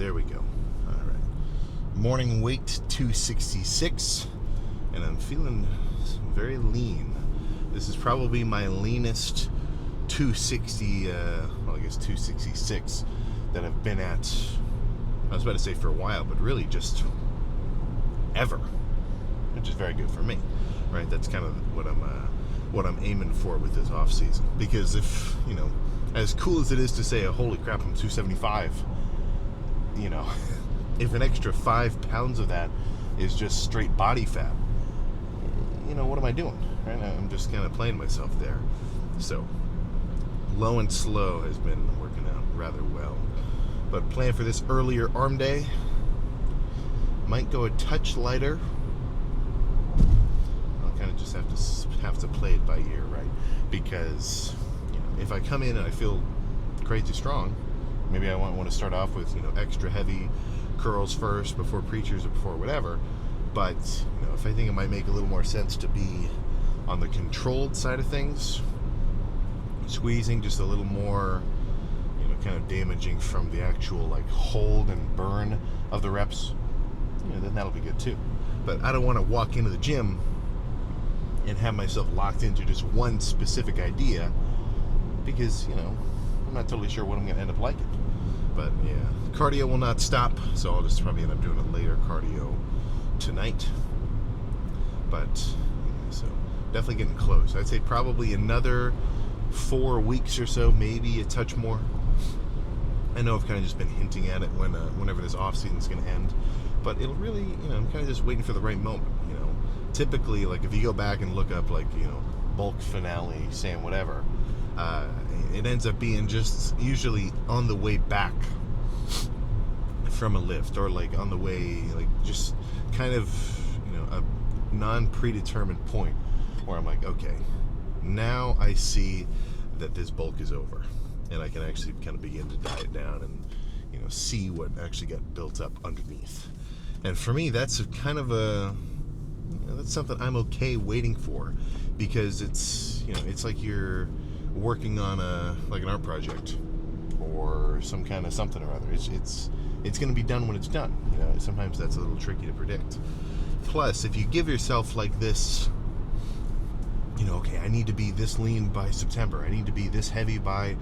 There we go. All right. Morning weight 266, and I'm feeling very lean. This is probably my leanest 260, I guess 266 that I've been at. I was about to say for a while, but really just ever, which is very good for me, right? That's kind of what I'm aiming for with this off season. Because if, as cool as it is to say, oh, holy crap, I'm 275, if an extra 5 pounds of that is just straight body fat, what am I doing? Right? I'm just kind of playing myself there. So, low and slow has been working out rather well. But plan for this earlier arm day. Might go a touch lighter. I'll kind of just have to play it by ear, right? Because if I come in and I feel crazy strong, maybe I want to start off with extra heavy curls first before preachers or before whatever. But if I think it might make a little more sense to be on the controlled side of things, squeezing just a little more, kind of damaging from the actual hold and burn of the reps, then that'll be good too. But I don't want to walk into the gym and have myself locked into just one specific idea, because I'm not totally sure what I'm going to end up liking. But yeah, cardio will not stop, so I'll just probably end up doing a later cardio tonight. But so definitely getting close. I'd say probably another 4 weeks or so, maybe a touch more. I know I've kind of just been hinting at it whenever this off season is going to end, but it'll really, I'm kind of just waiting for the right moment. Typically, if you go back and look up bulk finale, saying whatever, it ends up being just usually on the way back from a lift, or on the way, just kind of a non-predetermined point where I'm like, okay, now I see that this bulk is over, and I can actually kind of begin to diet down and see what actually got built up underneath. And for me, that's kind of that's something I'm okay waiting for, because it's it's like you're working on an art project or some kind of something or other. It's going to be done when it's done. Sometimes that's a little tricky to predict. Plus, if you give yourself this, okay, I need to be this lean by September, I need to be this heavy by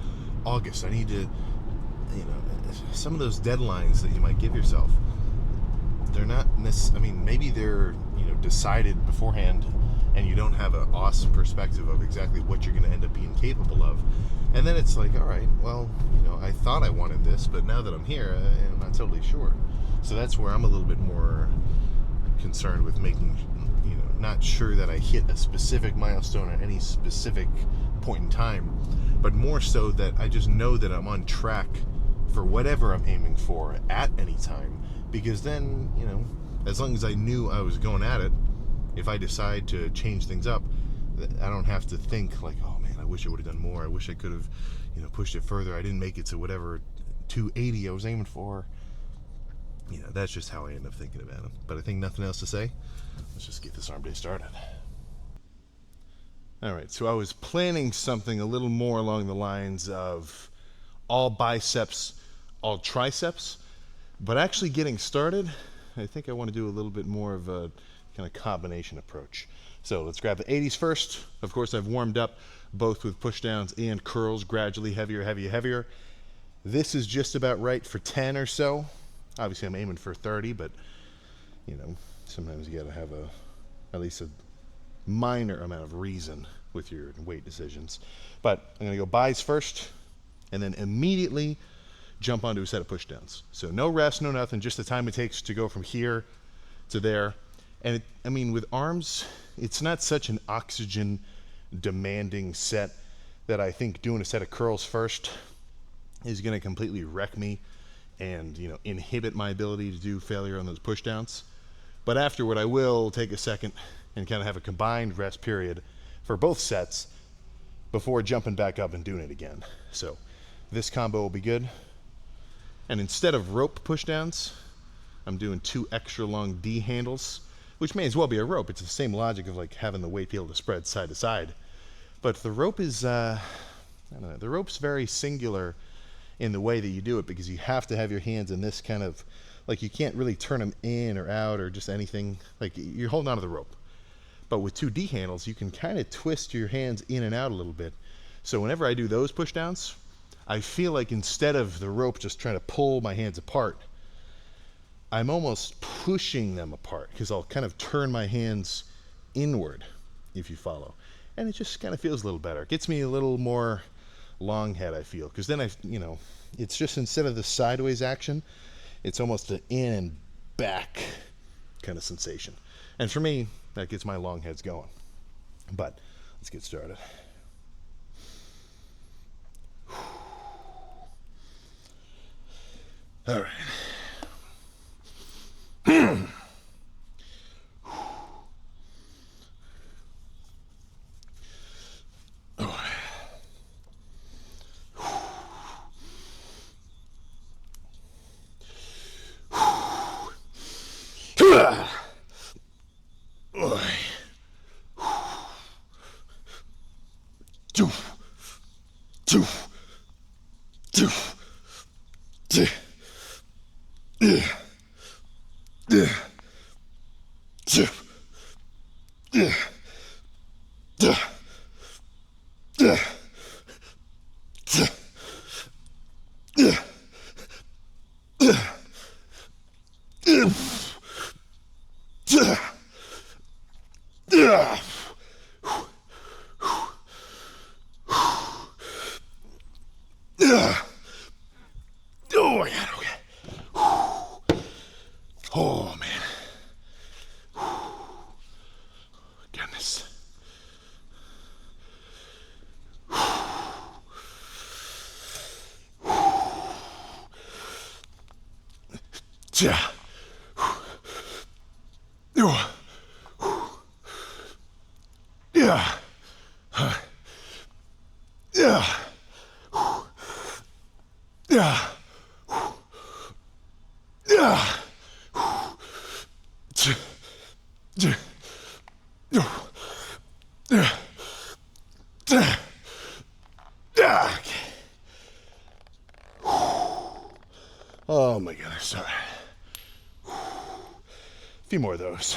August, I need to, some of those deadlines that you might give yourself, they're not necessarily, maybe they're, decided beforehand, and you don't have an awesome perspective of exactly what you're going to end up being capable of. And then it's all right, well, I thought I wanted this, but now that I'm here, I'm not totally sure. So that's where I'm a little bit more concerned with making, not sure that I hit a specific milestone at any specific point in time, but more so that I just know that I'm on track for whatever I'm aiming for at any time. Because then, as long as I knew I was going at it, if I decide to change things up, I don't have to think oh man, I wish I would have done more. I wish I could have, pushed it further. I didn't make it to whatever 280 I was aiming for. That's just how I end up thinking about it. But I think nothing else to say. Let's just get this arm day started. All right, so I was planning something a little more along the lines of all biceps, all triceps. But actually getting started, I think I want to do a little bit more of a kind of combination approach. So let's grab the 80s first. Of course, I've warmed up both with push downs and curls, gradually heavier. This is just about right for 10 or so. Obviously, I'm aiming for 30, but sometimes you got to have at least a minor amount of reason with your weight decisions. But I'm going to go bis first, and then immediately jump onto a set of push downs. So no rest, no nothing, just the time it takes to go from here to there. And with arms, it's not such an oxygen demanding set that I think doing a set of curls first is going to completely wreck me and inhibit my ability to do failure on those push downs. But afterward, I will take a second and kind of have a combined rest period for both sets before jumping back up and doing it again. So this combo will be good. And instead of rope pushdowns, I'm doing 2 extra long D handles, which may as well be a rope. It's the same logic of having the weight be able to spread side to side. But the rope is, the rope's very singular in the way that you do it, because you have to have your hands in this kind of, like, you can't really turn them in or out or just anything. Like, you're holding onto the rope. But with 2D handles, you can kind of twist your hands in and out a little bit. So whenever I do those push downs, I feel like instead of the rope just trying to pull my hands apart, I'm almost pushing them apart, because I'll kind of turn my hands inward, if you follow. And it just kind of feels a little better. It gets me a little more long head, I feel, because then it's just, instead of the sideways action, it's almost an in and back kind of sensation. And for me, that gets my long heads going. But let's get started. All right. Oh my God, okay. Oh man. Goodness. Yeah. Yeah. Yeah. Yeah. Yeah. Yeah. Oh my goodness, sorry. A few more of those.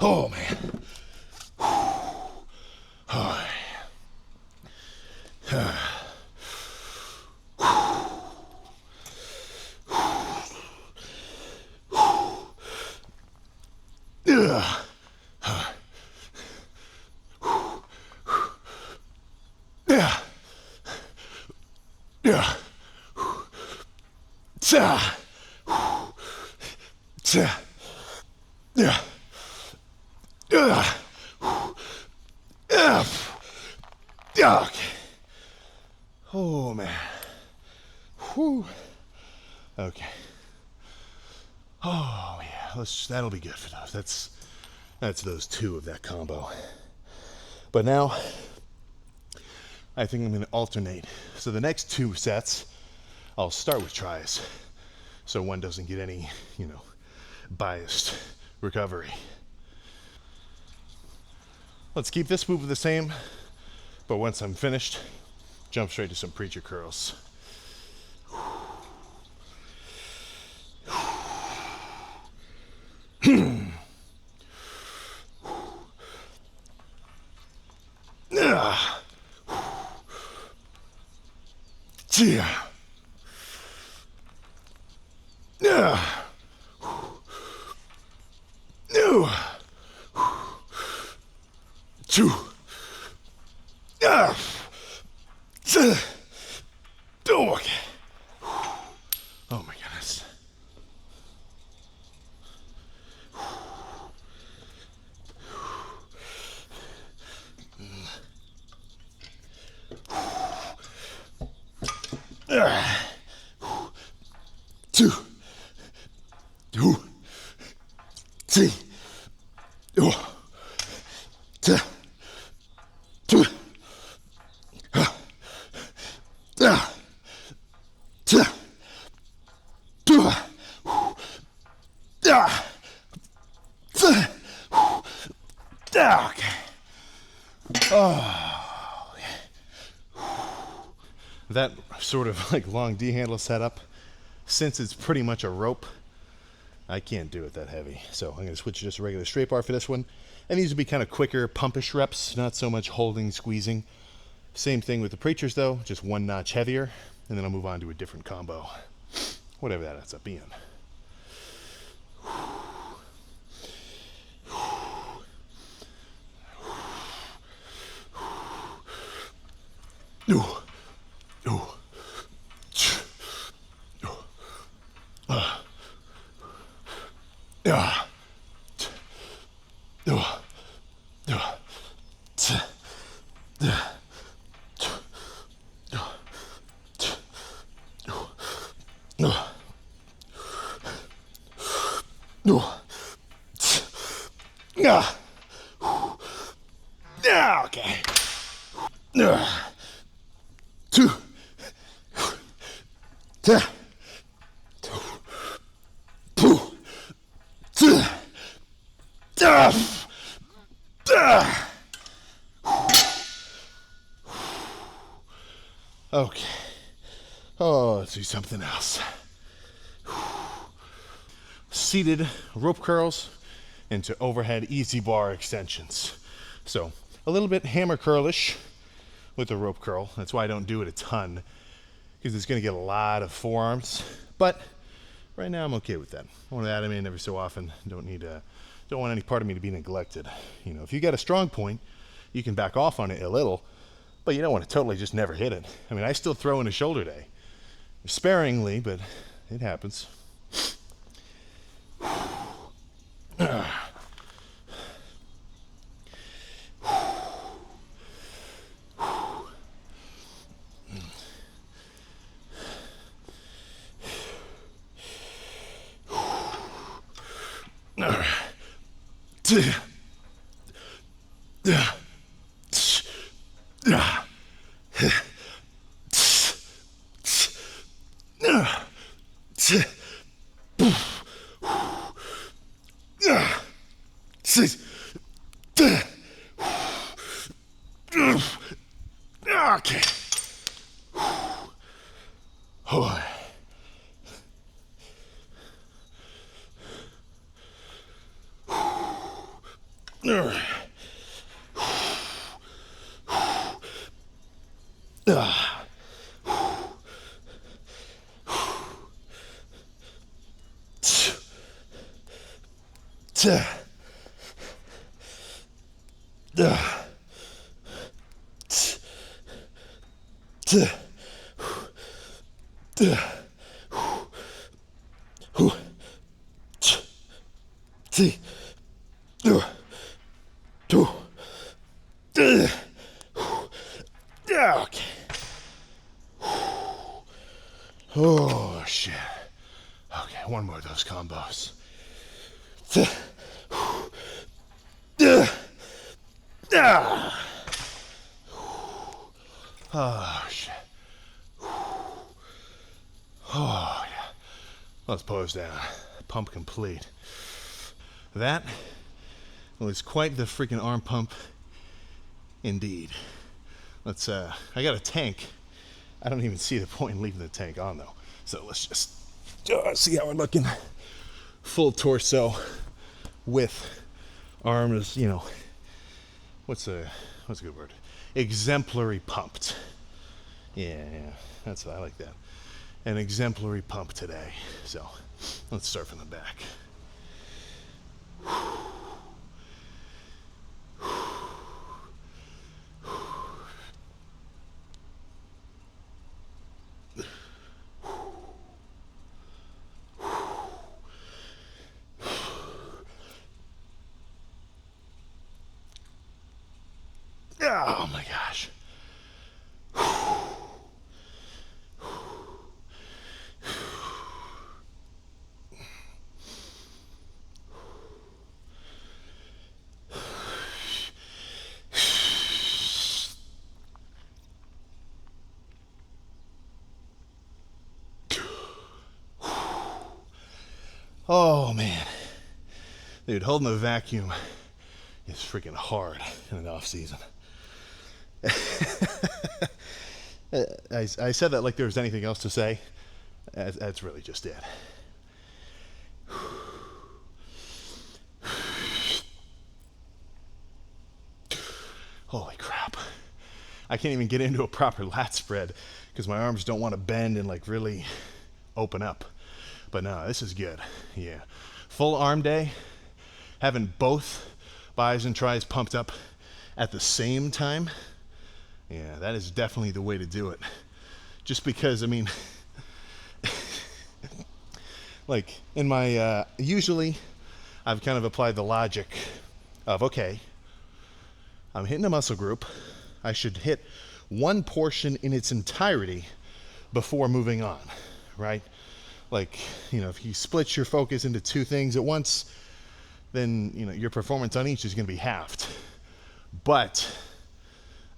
Oh man. Yeah. Yeah. Yeah. Yeah. Yeah. Yeah. Okay. Oh man. Whew. Okay. Oh yeah. That'll be good for those. That's those two of that combo. But now I think I'm going to alternate. So the next two sets, I'll start with tries, so one doesn't get any, biased recovery. Let's keep this move the same, but once I'm finished, jump straight to some preacher curls. Yeah. Yeah. No. Two. Yeah. Okay. Oh my goodness. Two. Two. Three. Two. Two. Okay. Oh, that sort of like long D handle setup, since it's pretty much a rope, I can't do it that heavy. So I'm going to switch to just a regular straight bar for this one. And these would be kind of quicker, pumpish reps, not so much holding, squeezing. Same thing with the preachers though, just one notch heavier, and then I'll move on to a different combo, whatever that ends up being. Okay. Two. Okay. Oh, let's do something else. Seated rope curls into overhead easy bar extensions. So a little bit hammer curlish with the rope curl. That's why I don't do it a ton, because it's going to get a lot of forearms. But right now I'm okay with that. I want to add them in every so often. Don't want any part of me to be neglected. You know, if you got a strong point, you can back off on it a little, but you don't want to totally just never hit it. I mean, I still throw in a shoulder day, sparingly, but it happens. Okay. Okay. Oh, shit. Okay, one more of those combos. Oh, shit. Oh, yeah. Let's pose down. Pump complete. That was quite the freaking arm pump indeed. Let's, I got a tank. I don't even see the point in leaving the tank on though. So let's just see how we're looking. Full torso with arms, you know, what's a good word? Exemplary pumped. Yeah, that's I like that. An exemplary pump today. So let's start from the back. Oh my gosh. Oh man, dude, holding a vacuum is freaking hard in an off season. I said that like there was anything else to say. That's really just it. Holy crap. I can't even get into a proper lat spread because my arms don't want to bend and like really open up. But no, this is good. Yeah. Full arm day, having both bis and tris pumped up at the same time. Yeah, that is definitely the way to do it. Just because, I mean, like in my, usually I've kind of applied the logic of, okay, I'm hitting a muscle group. I should hit one portion in its entirety before moving on, right? Like, if you split your focus into two things at once, then, your performance on each is going to be halved. But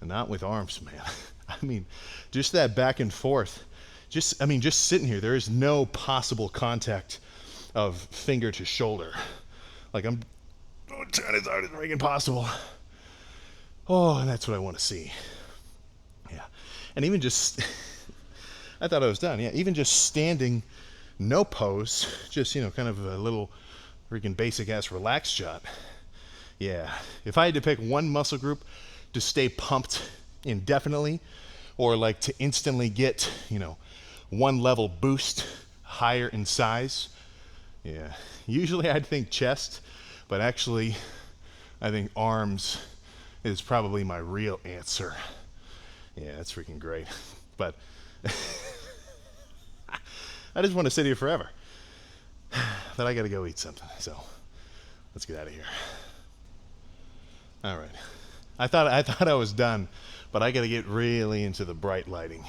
not with arms, man. I mean, just that back and forth. Just sitting here, there is no possible contact of finger to shoulder. Like, I'm trying as hard as freaking possible. Oh, and that's what I want to see. Yeah. And even just, I thought I was done. Yeah, even just standing, no pose, just, kind of a little freaking basic ass relaxed shot. Yeah. If I had to pick one muscle group to stay pumped indefinitely, or like to instantly get, one level boost higher in size, yeah. Usually I'd think chest, but actually I think arms is probably my real answer. Yeah, that's freaking great. But I just want to sit here forever. But I gotta go eat something, so let's get out of here. All right. I thought I was done, but I gotta get really into the bright lighting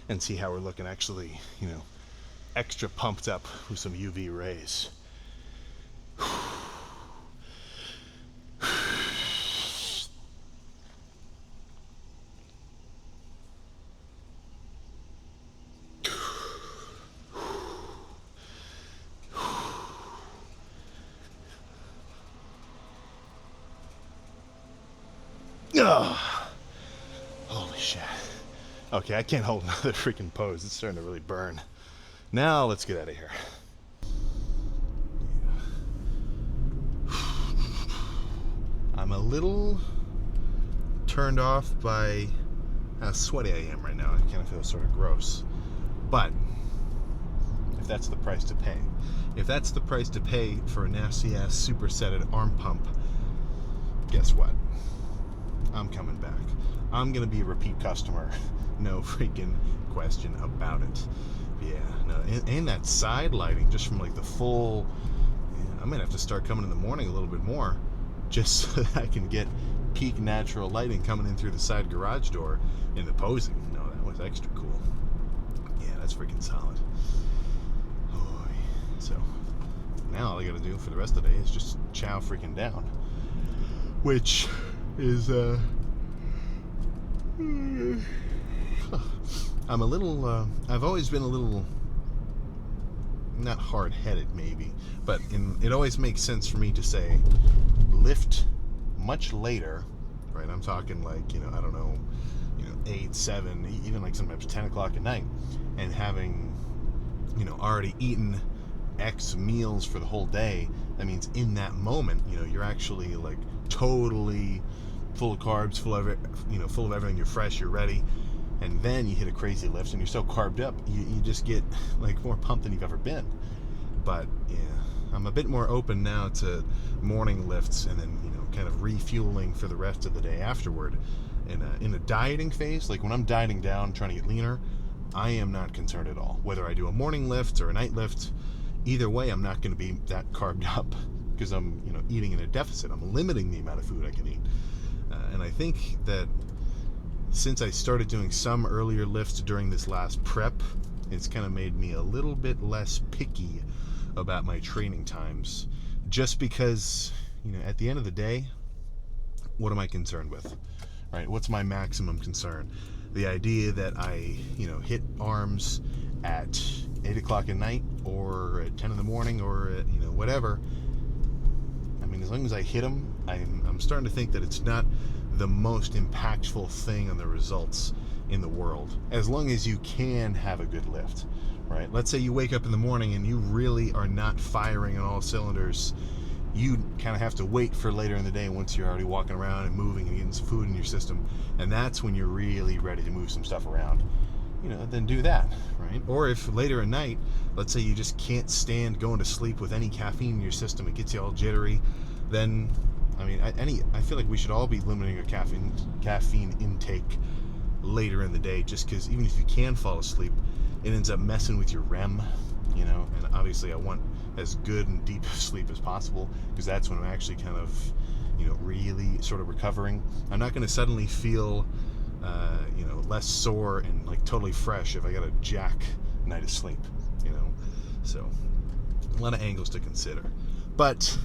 and see how we're looking actually, extra pumped up with some UV rays. Oh, holy shit. Okay, I can't hold another freaking pose. It's starting to really burn. Now let's get out of here. I'm a little turned off by how sweaty I am right now. I kind of feel sort of gross. But if that's the price to pay, for a nasty ass supersetted arm pump, guess what? I'm coming back. I'm gonna be a repeat customer. No freaking question about it. Yeah, no, and that side lighting, just from like the full, I'm gonna have to start coming in the morning a little bit more, just so that I can get peak natural lighting coming in through the side garage door in the posing. No, that was extra cool. Yeah, that's freaking solid. Oh, so now all I gotta do for the rest of the day is just chow freaking down, which is I'm a little I've always been a little, not hard-headed maybe, but it always makes sense for me to say lift much later, right? I'm talking like, I don't know, 8, 7, even like sometimes 10 o'clock at night, and having, already eaten X meals for the whole day. That means in that moment, you're actually like totally full of carbs, full of everything. You're fresh, you're ready, and then you hit a crazy lift, and you're so carbed up, you just get like more pumped than you've ever been. But yeah, I'm a bit more open now to morning lifts, and then kind of refueling for the rest of the day afterward. In a dieting phase, like when I'm dieting down, trying to get leaner, I am not concerned at all whether I do a morning lift or a night lift. Either way, I'm not going to be that carved up because I'm, eating in a deficit. I'm limiting the amount of food I can eat. And I think that since I started doing some earlier lifts during this last prep, it's kind of made me a little bit less picky about my training times. Just because, at the end of the day, what am I concerned with? Right? What's my maximum concern? The idea that I, hit arms at 8 o'clock at night or at 10 in the morning or at, whatever. I mean, as long as I hit them, I'm starting to think that it's not the most impactful thing on the results in the world, as long as you can have a good lift, right? Let's say you wake up in the morning and you really are not firing on all cylinders. You kind of have to wait for later in the day once you're already walking around and moving and getting some food in your system, and that's when you're really ready to move some stuff around. Then do that, right? Or if later at night, let's say you just can't stand going to sleep with any caffeine in your system, it gets you all jittery, then, I mean, I feel like we should all be limiting our caffeine intake later in the day, just because even if you can fall asleep, it ends up messing with your REM, and obviously I want as good and deep sleep as possible, because that's when I'm actually kind of, really sort of recovering. I'm not going to suddenly feel less sore and like totally fresh if I got a jack night of sleep, so a lot of angles to consider. But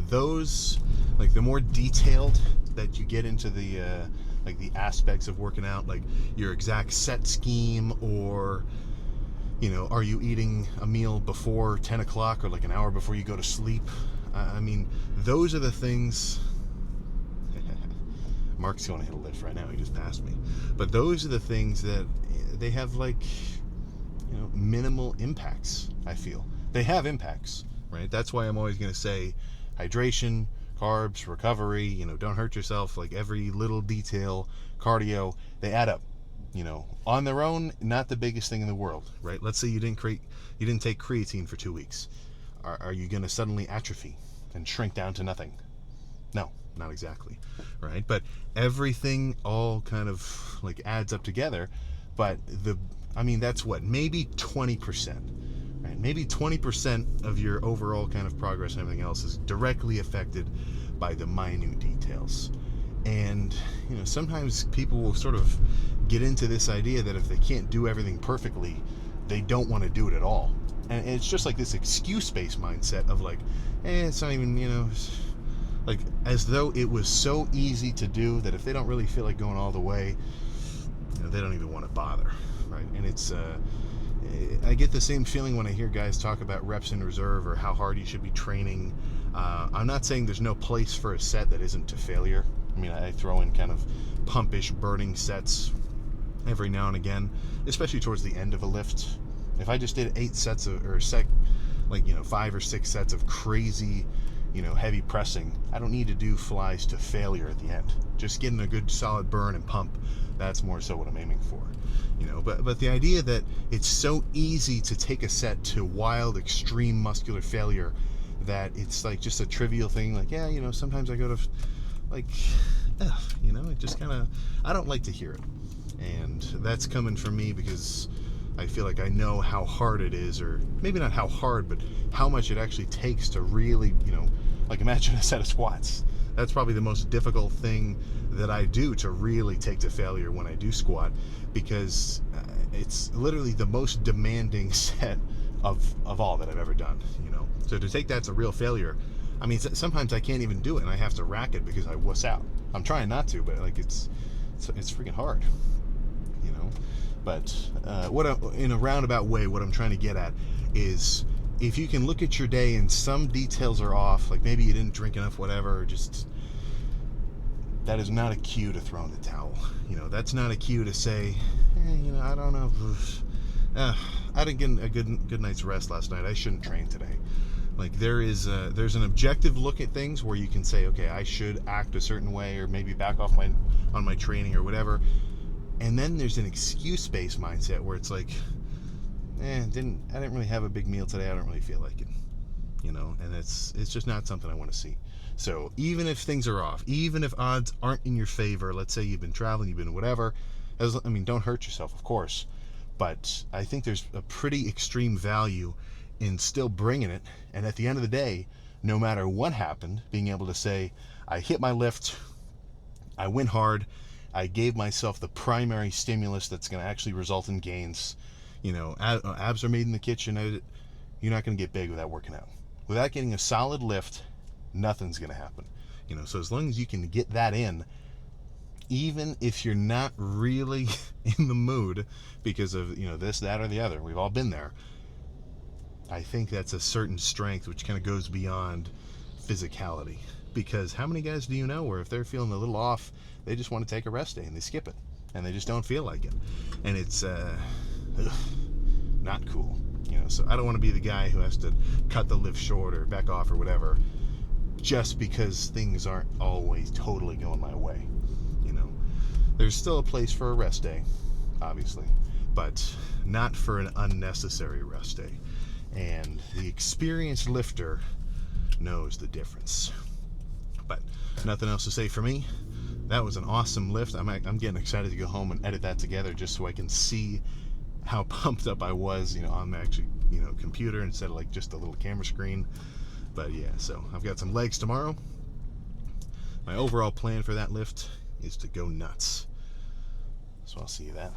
those, like, the more detailed that you get into the the aspects of working out, like your exact set scheme, or are you eating a meal before 10 o'clock or like an hour before you go to sleep? I mean, those are the things. Mark's going to hit a lift right now. He just passed me. But those are the things that they have, like, minimal impacts, I feel. They have impacts, right? That's why I'm always going to say hydration, carbs, recovery, don't hurt yourself. Like, every little detail, cardio, they add up. On their own, not the biggest thing in the world, right? Let's say you didn't take creatine for 2 weeks. Are you going to suddenly atrophy and shrink down to nothing? No, not exactly, right? But everything all kind of like adds up together. But that's what, maybe 20%, right? Maybe 20% of your overall kind of progress and everything else is directly affected by the minute details. And sometimes people will sort of get into this idea that if they can't do everything perfectly, they don't want to do it at all. And it's just like this excuse-based mindset of like, it's not even, like, as though it was so easy to do that if they don't really feel like going all the way, they don't even want to bother, right? And it's I get the same feeling when I hear guys talk about reps in reserve or how hard you should be training. I'm not saying there's no place for a set that isn't to failure. I mean, I throw in kind of pumpish, burning sets every now and again, especially towards the end of a lift. If I just did 8 sets of, or 5 or 6 sets of crazy, heavy pressing, I don't need to do flies to failure at the end. Just getting a good solid burn and pump, that's more so what I'm aiming for. But the idea that it's so easy to take a set to wild, extreme muscular failure that it's like just a trivial thing, like, sometimes I go to, like, it just kind of, I don't like to hear it. And that's coming from me because I feel like I know how hard it is, or maybe not how hard, but how much it actually takes to really, like, imagine a set of squats. That's probably the most difficult thing that I do to really take to failure when I do squat, because it's literally the most demanding set of all that I've ever done, So to take that to real failure, I mean, sometimes I can't even do it and I have to rack it because I wuss out. I'm trying not to, but like it's freaking hard, But in a roundabout way, what I'm trying to get at is, if you can look at your day and some details are off, like maybe you didn't drink enough, whatever, or just, that is not a cue to throw in the towel. That's not a cue to say, I don't know, I didn't get a good night's rest last night, I shouldn't train today. Like, there's an objective look at things where you can say, okay, I should act a certain way, or maybe back off on my training or whatever. And then there's an excuse-based mindset where it's like, I didn't really have a big meal today, I don't really feel like it. And it's just not something I want to see. So even if things are off, even if odds aren't in your favor, let's say you've been traveling, you've been whatever, don't hurt yourself, of course, but I think there's a pretty extreme value in still bringing it, and at the end of the day, no matter what happened, being able to say, I hit my lift, I went hard, I gave myself the primary stimulus that's going to actually result in gains. Abs are made in the kitchen. You're not going to get big without working out. Without getting a solid lift, nothing's going to happen. So as long as you can get that in, even if you're not really in the mood because of, this, that, or the other, we've all been there, I think that's a certain strength which kind of goes beyond physicality. Because how many guys do you know where if they're feeling a little off, they just want to take a rest day and they skip it and they just don't feel like it, and it's not cool, you know. So I don't want to be the guy who has to cut the lift short or back off or whatever just because things aren't always totally going my way. You know, there's still a place for a rest day, obviously, but not for an unnecessary rest day. And the experienced lifter knows the difference. But nothing else to say for me. That was an awesome lift. I'm getting excited to go home and edit that together just so I can see how pumped up I was, you know, on the actual, you know, computer instead of like just a little camera screen. But yeah, so I've got some legs tomorrow. My overall plan for that lift is to go nuts. So I'll see you then.